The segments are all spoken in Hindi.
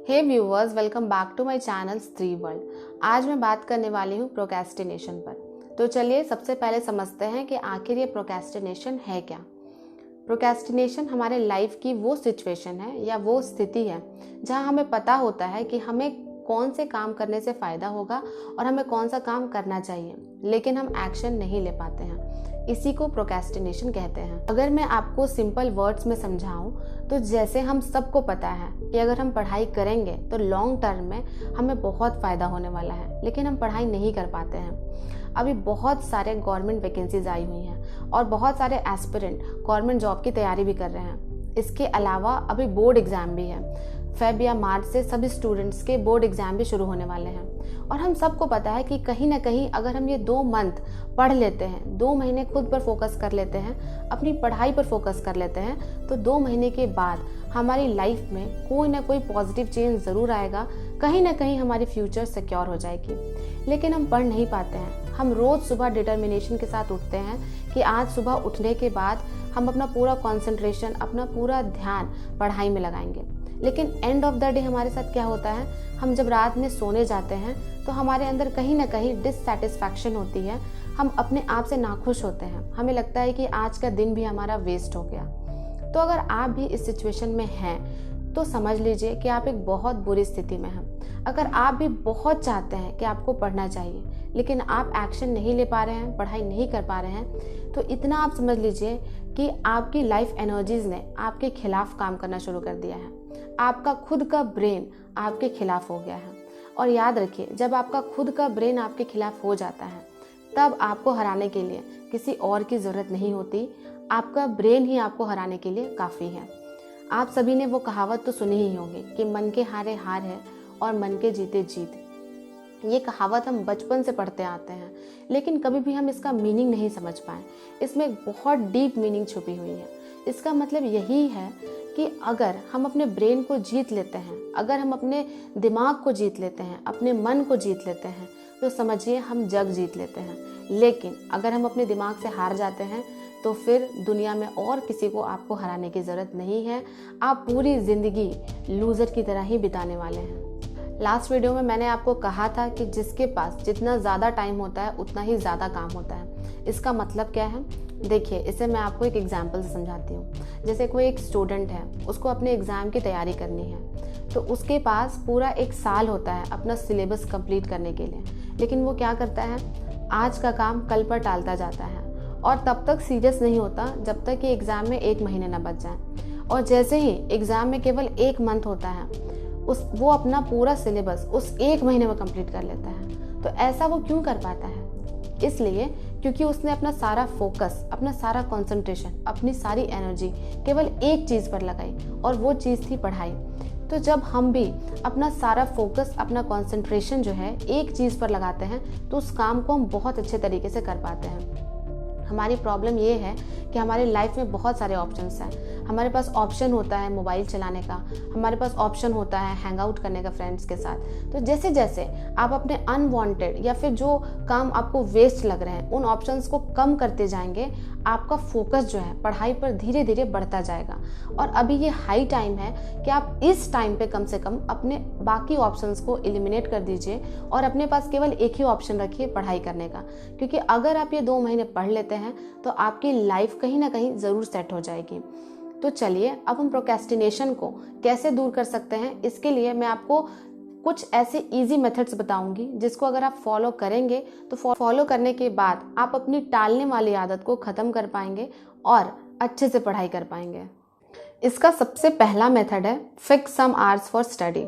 Hey viewers, welcome back to my channel Stree world. आज मैं बात करने वाली हूँ प्रोक्रेस्टिनेशन पर। तो चलिए सबसे पहले समझते हैं कि आखिर ये प्रोक्रेस्टिनेशन है क्या। प्रोक्रेस्टिनेशन हमारे लाइफ की वो सिचुएशन है या वो स्थिति है जहाँ हमें पता होता है कि हमें कौन से काम करने से फ़ायदा होगा और हमें कौन सा काम करना चाहिए, लेकिन हम एक्शन नहीं ले पाते हैं। इसी को प्रोक्रेस्टिनेशन कहते हैं। अगर मैं आपको सिंपल वर्ड्स में समझाऊं तो जैसे हम सबको पता है कि अगर हम पढ़ाई करेंगे तो लॉन्ग टर्म में हमें बहुत फ़ायदा होने वाला है, लेकिन हम पढ़ाई नहीं कर पाते हैं। अभी बहुत सारे गवर्नमेंट वैकेंसीज आई हुई हैं और बहुत सारे एस्पिरेंट गवर्नमेंट जॉब की तैयारी भी कर रहे हैं। इसके अलावा अभी बोर्ड एग्ज़ाम भी है। फेब या मार्च से सभी स्टूडेंट्स के बोर्ड एग्ज़ाम भी शुरू होने वाले हैं और हम सबको पता है कि कहीं ना कहीं अगर हम ये 2 मंथ पढ़ लेते हैं, 2 महीने खुद पर फोकस कर लेते हैं, अपनी पढ़ाई पर फोकस कर लेते हैं, तो 2 महीने के बाद हमारी लाइफ में कोई ना कोई पॉजिटिव चेंज ज़रूर आएगा। कहीं ना कहीं हमारी फ्यूचर सिक्योर हो जाएगी। लेकिन हम पढ़ नहीं पाते हैं। हम रोज़ सुबह डिटर्मिनेशन के साथ उठते हैं कि आज सुबह उठने के बाद हम अपना पूरा कॉन्सेंट्रेशन, अपना पूरा ध्यान पढ़ाई में लगाएंगे। लेकिन एंड ऑफ द डे हमारे साथ क्या होता है, हम जब रात में सोने जाते हैं तो हमारे अंदर कहीं ना कहीं डिससैटिस्फैक्शन होती है। हम अपने आप से नाखुश होते हैं। हमें लगता है कि आज का दिन भी हमारा वेस्ट हो गया। तो अगर आप भी इस सिचुएशन में हैं तो समझ लीजिए कि आप एक बहुत बुरी स्थिति में हैं। अगर आप भी बहुत चाहते हैं कि आपको पढ़ना चाहिए, लेकिन आप एक्शन नहीं ले पा रहे हैं, पढ़ाई नहीं कर पा रहे हैं, तो इतना आप समझ लीजिए कि आपकी लाइफ एनर्जीज ने आपके खिलाफ काम करना शुरू कर दिया है। आपका खुद का ब्रेन आपके खिलाफ हो गया है। और याद रखिए, जब आपका खुद का ब्रेन आपके खिलाफ हो जाता है तब आपको हराने के लिए किसी और की ज़रूरत नहीं होती। आपका ब्रेन ही आपको हराने के लिए काफ़ी है। आप सभी ने वो कहावत तो सुनी ही होगी कि मन के हारे हार है और मन के जीते जीत। ये कहावत हम बचपन से पढ़ते आते हैं, लेकिन कभी भी हम इसका मीनिंग नहीं समझ पाए। इसमें एक बहुत डीप मीनिंग छुपी हुई है। इसका मतलब यही है कि अगर हम अपने ब्रेन को जीत लेते हैं, अगर हम अपने दिमाग को जीत लेते हैं, अपने मन को जीत लेते हैं, तो समझिए हम जग जीत लेते हैं। लेकिन अगर हम अपने दिमाग से हार जाते हैं तो फिर दुनिया में और किसी को आपको हराने की ज़रूरत नहीं है। आप पूरी ज़िंदगी लूज़र की तरह ही बिताने वाले हैं। लास्ट वीडियो में मैंने आपको कहा था कि जिसके पास जितना ज़्यादा टाइम होता है उतना ही ज़्यादा काम होता है। इसका मतलब क्या है? देखिए, इसे मैं आपको एक एग्जाम्पल से समझाती हूँ। जैसे कोई एक स्टूडेंट है, उसको अपने एग्ज़ाम की तैयारी करनी है, तो उसके पास पूरा 1 साल होता है अपना सिलेबस कंप्लीट करने के लिए। लेकिन वो क्या करता है, आज का काम कल पर टालता जाता है और तब तक सीरियस नहीं होता जब तक कि एग्ज़ाम में 1 महीने न बच जाए। और जैसे ही एग्ज़ाम में केवल 1 मंथ होता है, वो अपना पूरा सिलेबस उस 1 महीने में कंप्लीट कर लेता है। तो ऐसा वो क्यों कर पाता है? इसलिए क्योंकि उसने अपना सारा फोकस, अपना सारा कंसंट्रेशन, अपनी सारी एनर्जी केवल एक चीज़ पर लगाई और वो चीज़ थी पढ़ाई। तो जब हम भी अपना सारा फोकस, अपना कंसंट्रेशन जो है एक चीज़ पर लगाते हैं तो उस काम को हम बहुत अच्छे तरीके से कर पाते हैं। हमारी प्रॉब्लम ये है कि हमारी लाइफ में बहुत सारे ऑप्शंस हैं। हमारे पास ऑप्शन होता है मोबाइल चलाने का, हमारे पास ऑप्शन होता है हैंग आउट करने का फ्रेंड्स के साथ। तो जैसे जैसे आप अपने अनवांटेड या फिर जो काम आपको वेस्ट लग रहे हैं उन ऑप्शंस को कम करते जाएंगे, आपका फोकस जो है पढ़ाई पर धीरे धीरे बढ़ता जाएगा। और अभी ये हाई टाइम है कि आप इस टाइम पे कम से कम अपने बाकी ऑप्शंस को एलिमिनेट कर दीजिए और अपने पास केवल एक ही ऑप्शन रखिए पढ़ाई करने का। क्योंकि अगर आप ये 2 महीने पढ़ लेते हैं तो आपकी लाइफ कहीं ना कहीं ज़रूर सेट हो जाएगी। तो चलिए अब हम प्रोक्रेस्टिनेशन को कैसे दूर कर सकते हैं, इसके लिए मैं आपको कुछ ऐसे इजी मेथड्स बताऊंगी जिसको अगर आप फॉलो करेंगे तो फॉलो करने के बाद आप अपनी टालने वाली आदत को ख़त्म कर पाएंगे और अच्छे से पढ़ाई कर पाएंगे। इसका सबसे पहला मेथड है fix some hours for study.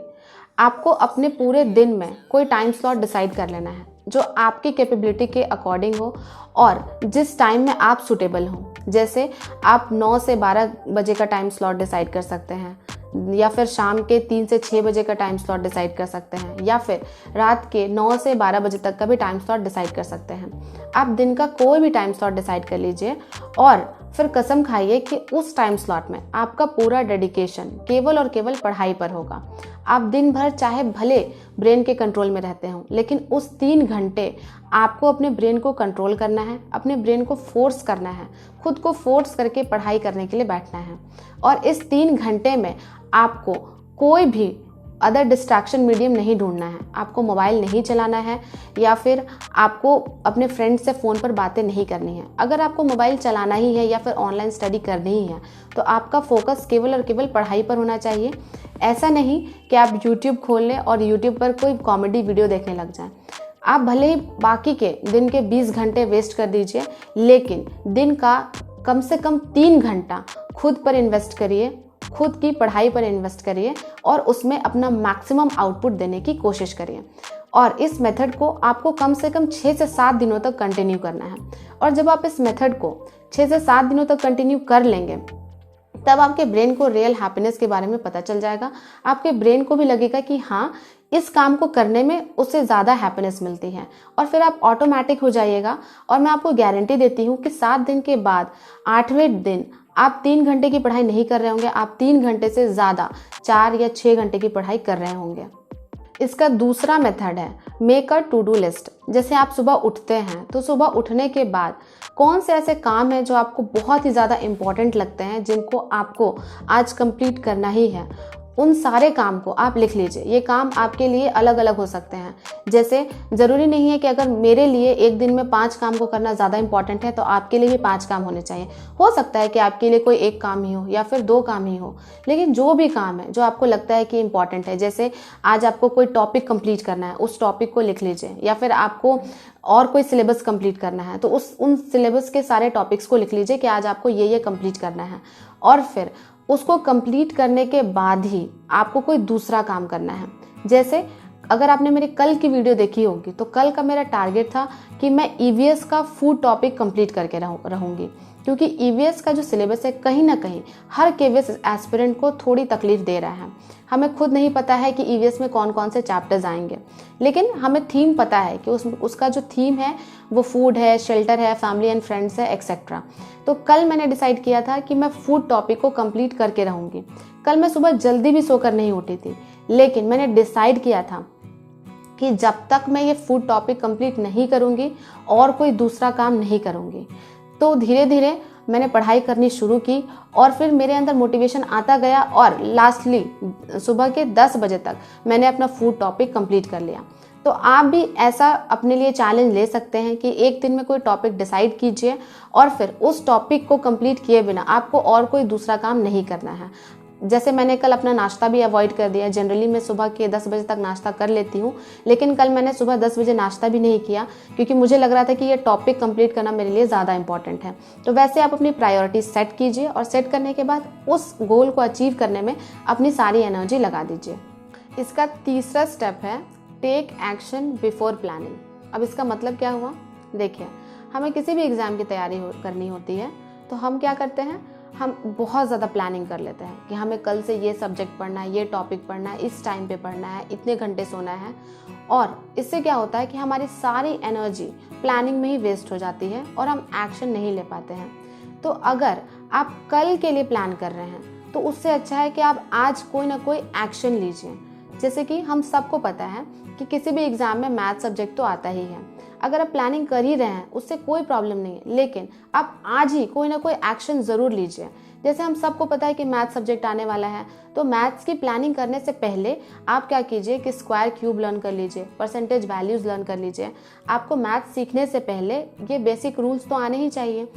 आपको अपने पूरे दिन में कोई टाइम स्लॉट डिसाइड कर लेना है जो आपकी कैपेबिलिटी के अकॉर्डिंग हो और जिस टाइम में आप सूटेबल हो। जैसे आप 9 से 12 बजे का टाइम स्लॉट डिसाइड कर सकते हैं, या फिर शाम के 3 से 6 बजे का टाइम स्लॉट डिसाइड कर सकते हैं, या फिर रात के 9 से 12 बजे तक का भी टाइम स्लॉट डिसाइड कर सकते हैं। आप दिन का कोई भी टाइम स्लॉट डिसाइड कर लीजिए और फिर कसम खाइए कि उस टाइम स्लॉट में आपका पूरा डेडिकेशन केवल और केवल पढ़ाई पर होगा। आप दिन भर चाहे भले ब्रेन के कंट्रोल में रहते हो, लेकिन उस 3 घंटे आपको अपने ब्रेन को कंट्रोल करना है, अपने ब्रेन को फोर्स करना है, खुद को फोर्स करके पढ़ाई करने के लिए बैठना है। और इस 3 घंटे में आपको कोई भी अदर डिस्ट्रैक्शन मीडियम नहीं ढूंढना है, आपको मोबाइल नहीं चलाना है या फिर आपको अपने फ्रेंड से फ़ोन पर बातें नहीं करनी है। अगर आपको मोबाइल चलाना ही है या फिर ऑनलाइन स्टडी करनी ही है तो आपका फोकस केवल और केवल पढ़ाई पर होना चाहिए। ऐसा नहीं कि आप यूट्यूब खोल लें और यूट्यूब पर कोई कॉमेडी वीडियो देखने लग जाएं। आप भले ही बाकी के दिन के 20 घंटे वेस्ट कर दीजिए, लेकिन दिन का कम से कम 3 घंटा खुद पर इन्वेस्ट करिए, खुद की पढ़ाई पर इन्वेस्ट करिए और उसमें अपना मैक्सिमम आउटपुट देने की कोशिश करिए। और इस मेथड को आपको कम से कम 6 से 7 दिनों तक कंटिन्यू करना है। और जब आप इस मेथड को 6 से 7 दिनों तक कंटिन्यू कर लेंगे तब आपके ब्रेन को रियल हैप्पीनेस के बारे में पता चल जाएगा। आपके ब्रेन को भी लगेगा कि हाँ, इस काम को करने में उससे ज़्यादा हैप्पीनेस मिलती है और फिर आप ऑटोमेटिक हो जाइएगा। और मैं आपको गारंटी देती हूँ कि 7 दिन के बाद 8वें दिन आप 3 घंटे की पढ़ाई नहीं कर रहे होंगे, आप 3 घंटे से ज़्यादा 4 या 6 घंटे की पढ़ाई कर रहे होंगे। इसका दूसरा मेथड है make a to do list. जैसे आप सुबह उठते हैं तो सुबह उठने के बाद कौन से ऐसे काम हैं जो आपको बहुत ही ज़्यादा इम्पॉर्टेंट लगते हैं, जिनको आपको आज कंप्लीट करना ही है, उन सारे काम को आप लिख लीजिए। ये काम आपके लिए अलग अलग हो सकते हैं। जैसे ज़रूरी नहीं है कि अगर मेरे लिए एक दिन में 5 काम को करना ज़्यादा इंपॉर्टेंट है तो आपके लिए भी 5 काम होने चाहिए। हो सकता है कि आपके लिए कोई 1 काम ही हो या फिर 2 काम ही हो, लेकिन जो भी काम है जो आपको लगता है कि इम्पॉर्टेंट है, जैसे आज आपको कोई टॉपिक कंप्लीट करना है, उस टॉपिक को लिख लीजिए। या फिर आपको और कोई सिलेबस कंप्लीट करना है तो उन सिलेबस के सारे टॉपिक्स को लिख लीजिए कि आज आपको ये कंप्लीट करना है। और फिर उसको कंप्लीट करने के बाद ही आपको कोई दूसरा काम करना है। जैसे अगर आपने मेरी कल की वीडियो देखी होगी तो कल का मेरा टारगेट था कि मैं ईवीएस का फूड टॉपिक कंप्लीट करके रहूँगी, क्योंकि ईवीएस का जो सिलेबस है कहीं ना कहीं हर केवीएस एस्पिरेंट को थोड़ी तकलीफ दे रहा है। हमें खुद नहीं पता है कि ईवीएस में कौन कौन से चैप्टर्स आएंगे, लेकिन हमें थीम पता है कि उसका जो थीम है वो फूड है, शेल्टर है, फैमिली एंड फ्रेंड्स है, एक्सेट्रा। तो कल मैंने डिसाइड किया था कि मैं फूड टॉपिक को कंप्लीट करके रहूँगी। कल मैं सुबह जल्दी भी सोकर नहीं उठी थी, लेकिन मैंने डिसाइड किया था कि जब तक मैं ये फूड टॉपिक कंप्लीट नहीं करूँगी और कोई दूसरा काम नहीं करूँगी। तो धीरे धीरे मैंने पढ़ाई करनी शुरू की और फिर मेरे अंदर मोटिवेशन आता गया और लास्टली सुबह के 10 बजे तक मैंने अपना फूड टॉपिक कंप्लीट कर लिया। तो आप भी ऐसा अपने लिए चैलेंज ले सकते हैं कि एक दिन में कोई टॉपिक डिसाइड कीजिए और फिर उस टॉपिक को कंप्लीट किए बिना आपको और कोई दूसरा काम नहीं करना है। जैसे मैंने कल अपना नाश्ता भी अवॉइड कर दिया। जनरली मैं सुबह के 10 बजे तक नाश्ता कर लेती हूँ, लेकिन कल मैंने सुबह 10 बजे नाश्ता भी नहीं किया क्योंकि मुझे लग रहा था कि ये टॉपिक कंप्लीट करना मेरे लिए ज़्यादा इंपॉर्टेंट है। तो वैसे आप अपनी प्रायोरिटी सेट कीजिए और सेट करने के बाद उस गोल को अचीव करने में अपनी सारी एनर्जी लगा दीजिए। इसका तीसरा स्टेप है टेक एक्शन बिफोर प्लानिंग। अब इसका मतलब क्या हुआ? देखिए, हमें किसी भी एग्ज़ाम की तैयारी करनी होती है तो हम क्या करते हैं, हम बहुत ज़्यादा प्लानिंग कर लेते हैं कि हमें कल से ये सब्जेक्ट पढ़ना है, ये टॉपिक पढ़ना है, इस टाइम पे पढ़ना है, इतने घंटे सोना है। और इससे क्या होता है कि हमारी सारी एनर्जी प्लानिंग में ही वेस्ट हो जाती है और हम एक्शन नहीं ले पाते हैं। तो अगर आप कल के लिए प्लान कर रहे हैं तो उससे अच्छा है कि आप आज कोई ना कोई एक्शन लीजिए। जैसे कि हम सबको पता है कि किसी भी एग्ज़ाम में मैथ सब्जेक्ट तो आता ही है। अगर आप प्लानिंग कर ही रहे हैं उससे कोई प्रॉब्लम नहीं है, लेकिन आप आज ही कोई ना कोई एक्शन ज़रूर लीजिए। जैसे हम सबको पता है कि मैथ सब्जेक्ट आने वाला है, तो मैथ्स की प्लानिंग करने से पहले आप क्या कीजिए कि स्क्वायर क्यूब लर्न कर लीजिए, परसेंटेज वैल्यूज़ लर्न कर लीजिए। आपको मैथ्स सीखने से पहले ये बेसिक रूल्स तो आने ही चाहिए।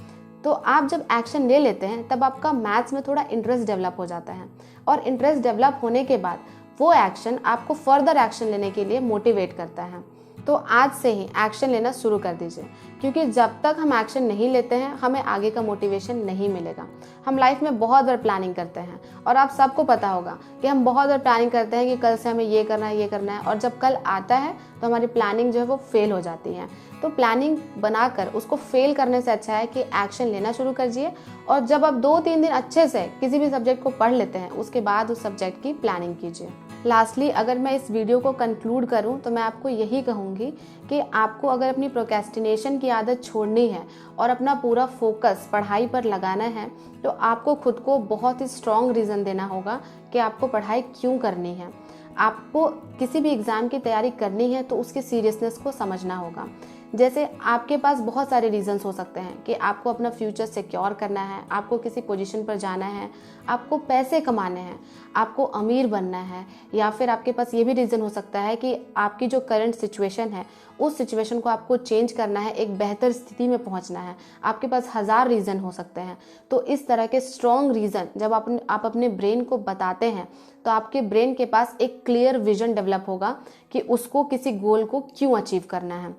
तो आप जब एक्शन ले लेते हैं तब आपका मैथ्स में थोड़ा इंटरेस्ट डेवलप हो जाता है और इंटरेस्ट डेवलप होने के बाद वो एक्शन आपको फर्दर एक्शन लेने के लिए मोटिवेट करता है। तो आज से ही एक्शन लेना शुरू कर दीजिए, क्योंकि जब तक हम एक्शन नहीं लेते हैं हमें आगे का मोटिवेशन नहीं मिलेगा। हम लाइफ में बहुत बार प्लानिंग करते हैं और आप सबको पता होगा कि हम बहुत बार प्लानिंग करते हैं कि कल से हमें ये करना है, ये करना है, और जब कल आता है तो हमारी प्लानिंग जो है वो फेल हो जाती है। तो प्लानिंग बनाकर उसको फेल करने से अच्छा है कि एक्शन लेना शुरू करिए। और जब आप 2-3 दिन अच्छे से किसी भी सब्जेक्ट को पढ़ लेते हैं उसके बाद उस सब्जेक्ट की प्लानिंग कीजिए। लास्टली अगर मैं इस वीडियो को कंक्लूड करूं तो मैं आपको यही कहूँगी कि आपको अगर अपनी प्रोक्रेस्टिनेशन की आदत छोड़नी है और अपना पूरा फोकस पढ़ाई पर लगाना है तो आपको खुद को बहुत ही स्ट्रॉन्ग रीज़न देना होगा कि आपको पढ़ाई क्यों करनी है। आपको किसी भी एग्ज़ाम की तैयारी करनी है तो उसकी सीरियसनेस को समझना होगा। जैसे आपके पास बहुत सारे रीजंस हो सकते हैं कि आपको अपना फ्यूचर सिक्योर करना है, आपको किसी पोजीशन पर जाना है, आपको पैसे कमाने हैं, आपको अमीर बनना है, या फिर आपके पास ये भी रीज़न हो सकता है कि आपकी जो करंट सिचुएशन है उस सिचुएशन को आपको चेंज करना है, एक बेहतर स्थिति में पहुंचना है। आपके पास 1000 रीज़न हो सकते हैं। तो इस तरह के स्ट्रॉन्ग रीज़न जब आप अपने ब्रेन को बताते हैं तो आपके ब्रेन के पास एक क्लियर विजन डेवलप होगा कि उसको किसी गोल को क्यों अचीव करना है।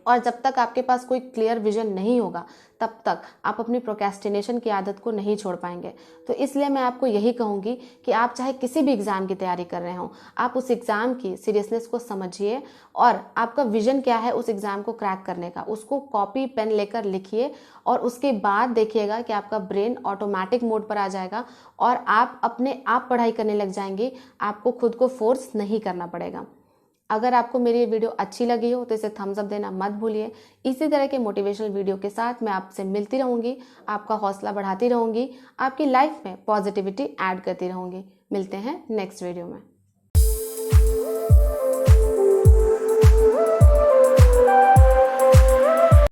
और जब तक आपके पास कोई क्लियर विजन नहीं होगा तब तक आप अपनी प्रोक्रेस्टिनेशन की आदत को नहीं छोड़ पाएंगे। तो इसलिए मैं आपको यही कहूँगी कि आप चाहे किसी भी एग्ज़ाम की तैयारी कर रहे हो, आप उस एग्ज़ाम की सीरियसनेस को समझिए और आपका विजन क्या है उस एग्ज़ाम को क्रैक करने का, उसको कॉपी पेन लेकर लिखिए और उसके बाद देखिएगा कि आपका ब्रेन ऑटोमेटिक मोड पर आ जाएगा और आप अपने आप पढ़ाई करने लग जाएंगे। आपको खुद को फोर्स नहीं करना पड़ेगा। अगर आपको मेरी ये वीडियो अच्छी लगी हो तो इसे थम्स अप देना मत भूलिए। इसी तरह के मोटिवेशनल वीडियो के साथ मैं आपसे मिलती रहूँगी, आपका हौसला बढ़ाती रहूँगी, आपकी लाइफ में पॉजिटिविटी ऐड करती रहूँगी। मिलते हैं नेक्स्ट वीडियो में।